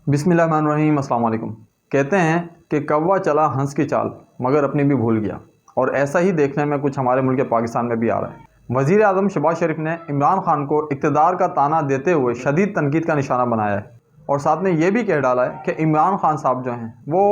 बिस्मिल्लाहिर्रहमानिर्रहीम, अस्सलाम वालेकुम। कहते हैं कि कौवा चला हंस की चाल मगर अपनी भी भूल गया, और ऐसा ही देखने में कुछ हमारे मुल्क पाकिस्तान में भी आ रहा है। वज़ीर आज़म शहबाज शरीफ ने इमरान खान को इक़्तिदार का ताना देते हुए शदीद तनकीद का निशाना बनाया है, और साथ में ये भी कह डाला है कि इमरान खान साहब जो हैं वो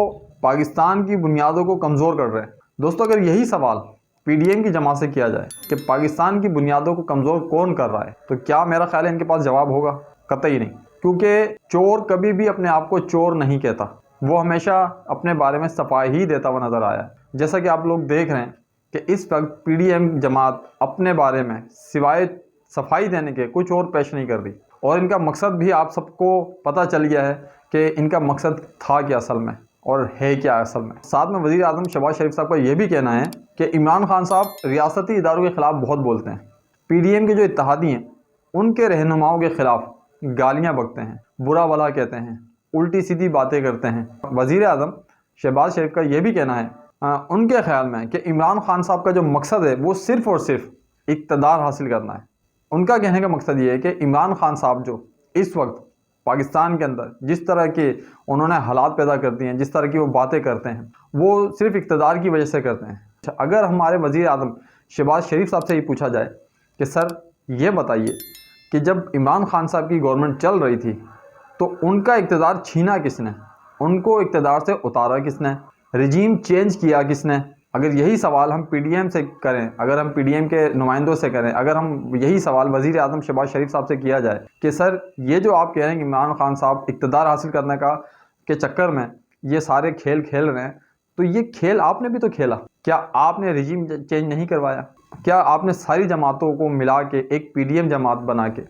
पाकिस्तान की बुनियादों को कमज़ोर कर रहे हैं। दोस्तों, अगर यही सवाल PDM की जमात से किया जाए कि पाकिस्तान की बुनियादों को कमज़ोर कौन कर रहा है, तो क्या मेरा ख्याल है इनके पास जवाब होगा? कतई नहीं, क्योंकि चोर कभी भी अपने आप को चोर नहीं कहता, वो हमेशा अपने बारे में सफाई ही देता हुआ नज़र आया है। जैसा कि आप लोग देख रहे हैं कि इस वक्त PDM जमात अपने बारे में सिवाय सफाई देने के कुछ और पेश नहीं कर रही, और इनका मकसद भी आप सबको पता चल गया है कि इनका मकसद था क्या असल में और है क्या असल में। साथ में वज़ीर आज़म शहबाज शरीफ साहब का यह भी कहना है कि इमरान खान साहब रियासती इदारों के ख़िलाफ़ बहुत बोलते हैं। PDM के जो इत्तेहादी हैं उनके रहनुमाओं के ख़िलाफ़ गालियाँ बकते हैं, बुरा भला कहते हैं, उल्टी सीधी बातें करते हैं। वज़ीर आज़म शहबाज शरीफ का यह भी कहना है उनके ख़्याल में कि इमरान खान साहब का जो मकसद है वो सिर्फ़ और सिर्फ इक़्तिदार हासिल करना है। उनका कहने का मकसद ये है कि इमरान खान साहब जो इस वक्त पाकिस्तान के अंदर जिस तरह के उन्होंने हालात पैदा कर दिए हैं, जिस तरह की वो बातें करते हैं, वो सिर्फ इक़्तिदार की वजह से करते हैं। अगर हमारे वज़ीर आज़म शहबाज शरीफ साहब से ये पूछा जाए कि सर ये बताइए कि जब इमरान खान साहब की गवर्नमेंट चल रही थी तो उनका इक़्तिदार छीना किसने, उनको इक़्तिदार से उतारा किसने, रिजीम चेंज किया किसने? अगर यही सवाल हम PDM से करें, अगर हम PDM के नुमाइंदों से करें, अगर हम यही सवाल वज़ीर आज़म शहबाज शरीफ साहब से किया जाए कि सर ये जो आप कह रहे हैं कि इमरान खान साहब इक़्तिदार हासिल करने के चक्कर में ये सारे खेल खेल रहे हैं, तो ये खेल आपने भी तो खेला। क्या आपने रिजीम चेंज नहीं करवाया? क्या आपने सारी जमातों को मिला के एक PDM जमात बना के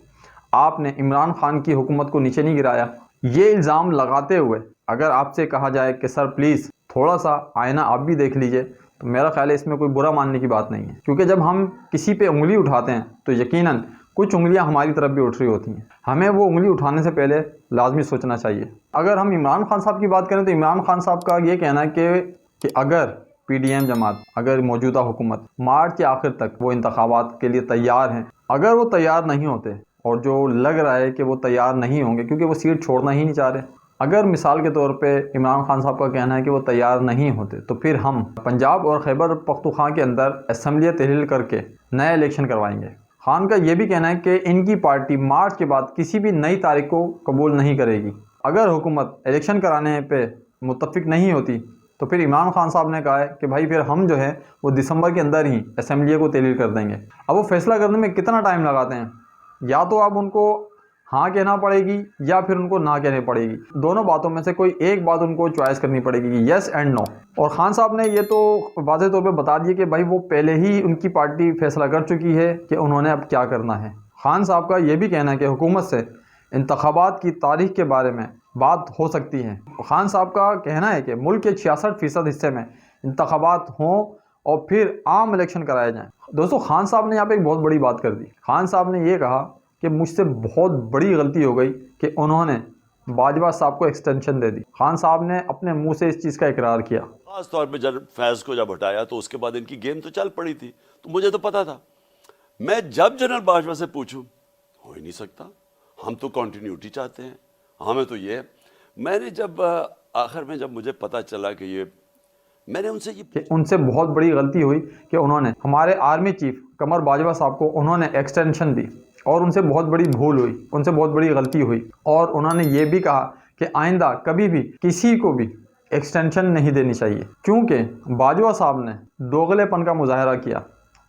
आपने इमरान खान की हुकूमत को नीचे नहीं गिराया? ये इल्ज़ाम लगाते हुए अगर आपसे कहा जाए कि सर प्लीज़ थोड़ा सा आईना आप भी देख लीजिए, तो मेरा ख्याल है इसमें कोई बुरा मानने की बात नहीं है, क्योंकि जब हम किसी पे उंगली उठाते हैं तो यकीनन कुछ उंगलियां हमारी तरफ भी उठ रही होती हैं। हमें वो उंगली उठाने से पहले लाजमी सोचना चाहिए। अगर हम इमरान खान साहब की बात करें तो इमरान खान साहब का ये कहना है कि अगर PDM जमात, अगर मौजूदा हुकूमत मार्च के आखिर तक वो इंतखाबात के लिए तैयार हैं, अगर वो तैयार नहीं होते, और जो लग रहा है कि वो तैयार नहीं होंगे क्योंकि वो सीट छोड़ना ही नहीं चाह रहे, अगर मिसाल के तौर पे इमरान खान साहब का कहना है कि वो तैयार नहीं होते, तो फिर हम पंजाब और खैबर पख्तूनख्वा के अंदर असम्बली तहलील करके नए इलेक्शन करवाएंगे। खान का ये भी कहना है कि इनकी पार्टी मार्च के बाद किसी भी नई तारीख को कबूल नहीं करेगी। अगर हुकूमत इलेक्शन कराने पे मुत्तफिक नहीं होती तो फिर इमरान खान साहब ने कहा है कि भाई फिर हम जो है वो दिसंबर के अंदर ही असम्बली को तहलील कर देंगे। अब वो फैसला करने में कितना टाइम लगाते हैं, या तो अब उनको हाँ कहना पड़ेगी या फिर उनको ना कहनी पड़ेगी। दोनों बातों में से कोई एक बात उनको चॉइस करनी पड़ेगी कि येस एंड नो। और खान साहब ने ये तो वाज़ेह तौर पे बता दिया कि भाई वो पहले ही उनकी पार्टी फैसला कर चुकी है कि उन्होंने अब क्या करना है। खान साहब का ये भी कहना है कि हुकूमत से इंतखाबात की तारीख के बारे में बात हो सकती है। खान साहब का कहना है कि मुल्क के 66% हिस्से में इंतखाबात हों और फिर आम इलेक्शन कराए जाएँ। दोस्तों, खान साहब ने यहाँ पर एक बहुत बड़ी बात कर दी। खान साहब ने ये कहा कि मुझसे बहुत बड़ी गलती हो गई कि उन्होंने बाजवा साहब को एक्सटेंशन दे दी। खान साहब ने अपने मुंह से इस चीज़ का इकरार किया। खास तौर पे जब फैज़ को जब हटाया तो उसके बाद इनकी गेम तो चल पड़ी थी, तो मुझे तो पता था। मैं जब जनरल बाजवा से पूछूं, हो ही नहीं सकता, हम तो कंटिन्यूटी चाहते हैं, हमें तो ये। मैंने जब आखिर में जब मुझे पता चला कि ये, मैंने उनसे ये उनसे बहुत बड़ी गलती हुई कि उन्होंने हमारे आर्मी चीफ कमर बाजवा साहब को उन्होंने एक्सटेंशन दी, और उनसे बहुत बड़ी भूल हुई, उनसे बहुत बड़ी गलती हुई। और उन्होंने ये भी कहा कि आइंदा कभी भी किसी को भी एक्सटेंशन नहीं देनी चाहिए, क्योंकि बाजवा साहब ने दोगलेपन का मुजाहरा किया।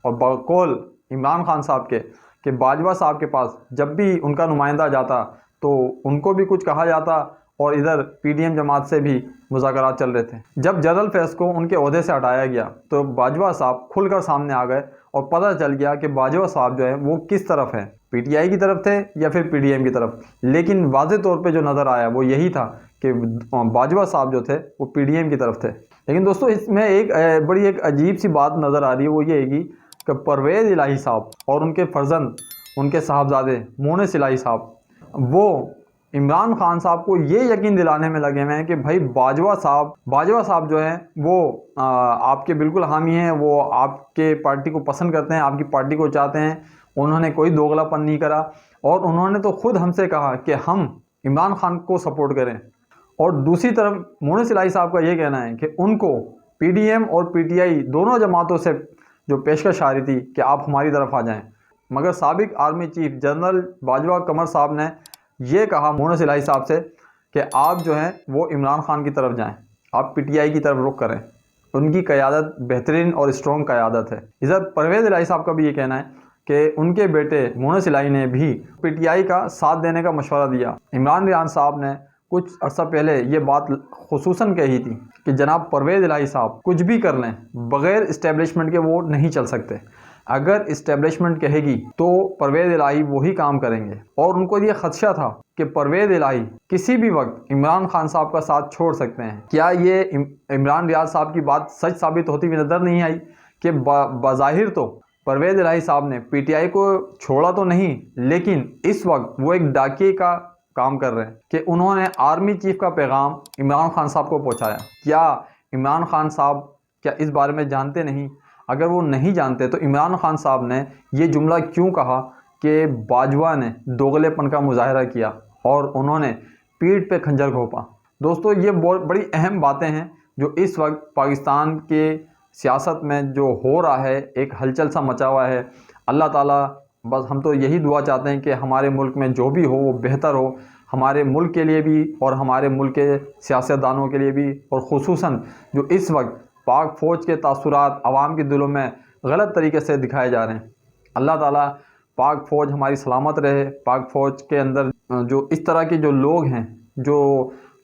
और बकौल इमरान खान साहब के कि बाजवा साहब के पास जब भी उनका नुमाइंदा जाता तो उनको भी कुछ कहा जाता, और इधर PDM जमात से भी मुज़ाकरात चल रहे थे। जब जनरल फैज़ को उनके ओहदे से हटाया गया तो बाजवा साहब खुलकर सामने आ गए, और पता चल गया कि बाजवा साहब जो है वो किस तरफ है, PTI की तरफ थे या फिर PDM की तरफ। लेकिन वाज़े तौर पे जो नज़र आया वो यही था कि बाजवा साहब जो थे वो PDM की तरफ थे। लेकिन दोस्तों, इसमें एक अजीब सी बात नज़र आ रही है, वो ये है कि परवेज़ इलाही साहब और उनके फर्जंद, उनके साहबजादे मोनिस इलाही साहब, वो इमरान खान साहब को ये यकीन दिलाने में लगे हुए हैं कि भाई बाजवा साहब जो है वो आपके बिल्कुल हामी हैं, वो आपके पार्टी को पसंद करते हैं, आपकी पार्टी को चाहते हैं, उन्होंने कोई दोगलापन नहीं करा, और उन्होंने तो खुद हमसे कहा कि हम इमरान खान को सपोर्ट करें। और दूसरी तरफ मोहम्मद इलाही साहब का ये कहना है कि उनको पीडीएम और पीटीआई दोनों जमातों से जो पेशकश आ रही थी कि आप हमारी तरफ आ जाएं, मगर साबिक आर्मी चीफ जनरल बाजवा कमर साहब ने ये कहा मोहम्मद इलाही साहब से कि आप जो हैं वो इमरान खान की तरफ जाएं, आप पीटीआई की तरफ रुख करें, उनकी क़यादत बेहतरीन और स्ट्रॉन्ग क़यादत है। इधर परवेज़ इलाही साहब का भी ये कहना है कि उनके बेटे मोहम्मद इलाही ने भी पीटीआई का साथ देने का मशवरा दिया। इमरान रियान साहब ने कुछ अर्सा पहले ये बात खुसूसन कही थी कि जनाब परवेज़ इलाही साहब कुछ भी कर लें, बग़ैर इस्टेब्लिशमेंट के वो नहीं चल सकते। अगर इस्टेब्लिशमेंट कहेगी तो परवेज़ इलाही वही काम करेंगे। और उनको ये खदशा था कि परवेज़ इलाही किसी भी वक्त इमरान खान साहब का साथ छोड़ सकते हैं। क्या ये इमरान रियाज साहब की बात सच साबित होती हुई नज़र नहीं आई कि बज़ाहिर तो परवेज़ इलाही साहब ने पीटीआई को छोड़ा तो नहीं, लेकिन इस वक्त वो एक डाकिए का काम कर रहे हैं कि उन्होंने आर्मी चीफ का पैगाम इमरान खान साहब को पहुंचाया। क्या इमरान खान साहब क्या इस बारे में जानते नहीं? अगर वो नहीं जानते तो इमरान खान साहब ने ये जुमला क्यों कहा कि बाजवा ने दोगलेपन का मुजाहरा किया और उन्होंने पीठ पे खंजर घोंपा? दोस्तों, ये बहुत बड़ी अहम बातें हैं जो इस वक्त पाकिस्तान के सियासत में जो हो रहा है, एक हलचल सा मचा हुआ है। अल्लाह ताला, बस हम तो यही दुआ चाहते हैं कि हमारे मुल्क में जो भी हो वो बेहतर हो, हमारे मुल्क के लिए भी और हमारे मुल्क के सियासतदानों के लिए भी, और ख़ुसूसन जो इस वक्त पाक फ़ौज के तासुरात आवाम के दिलों में गलत तरीके से दिखाए जा रहे हैं। अल्लाह ताला पाक फ़ौज हमारी सलामत रहे। पाक फ़ौज के अंदर जो इस तरह के जो लोग हैं जो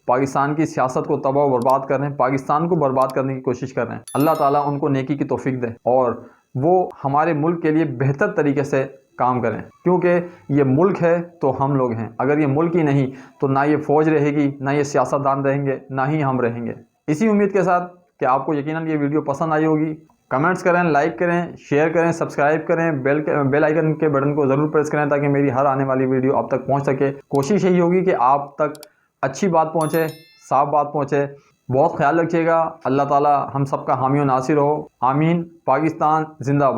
पाकिस्तान की सियासत को तबाह बर्बाद कर रहे हैं, पाकिस्तान को बर्बाद करने की कोशिश कर रहे हैं, अल्लाह ताला उनको नेकी की तौफीक दे और वो हमारे मुल्क के लिए बेहतर तरीके से काम करें, क्योंकि ये मुल्क है तो हम लोग हैं। अगर ये मुल्क ही नहीं तो ना ये फ़ौज रहेगी, ना ये सियासतदान रहेंगे, ना ही हम रहेंगे। इसी उम्मीद के साथ कि आपको यकीनन ये वीडियो पसंद आई होगी। कमेंट्स करें, लाइक करें, शेयर करें, सब्सक्राइब करें, बेल आइकन के बटन को ज़रूर प्रेस करें ताकि मेरी हर आने वाली वीडियो आप तक पहुँच सके। कोशिश यही होगी कि आप तक अच्छी बात पहुँचे, साफ बात पहुँचे। बहुत ख्याल रखिएगा। अल्लाह ताला हम सबका हामी और नासिर हो। आमीन। पाकिस्तान जिंदाबाद।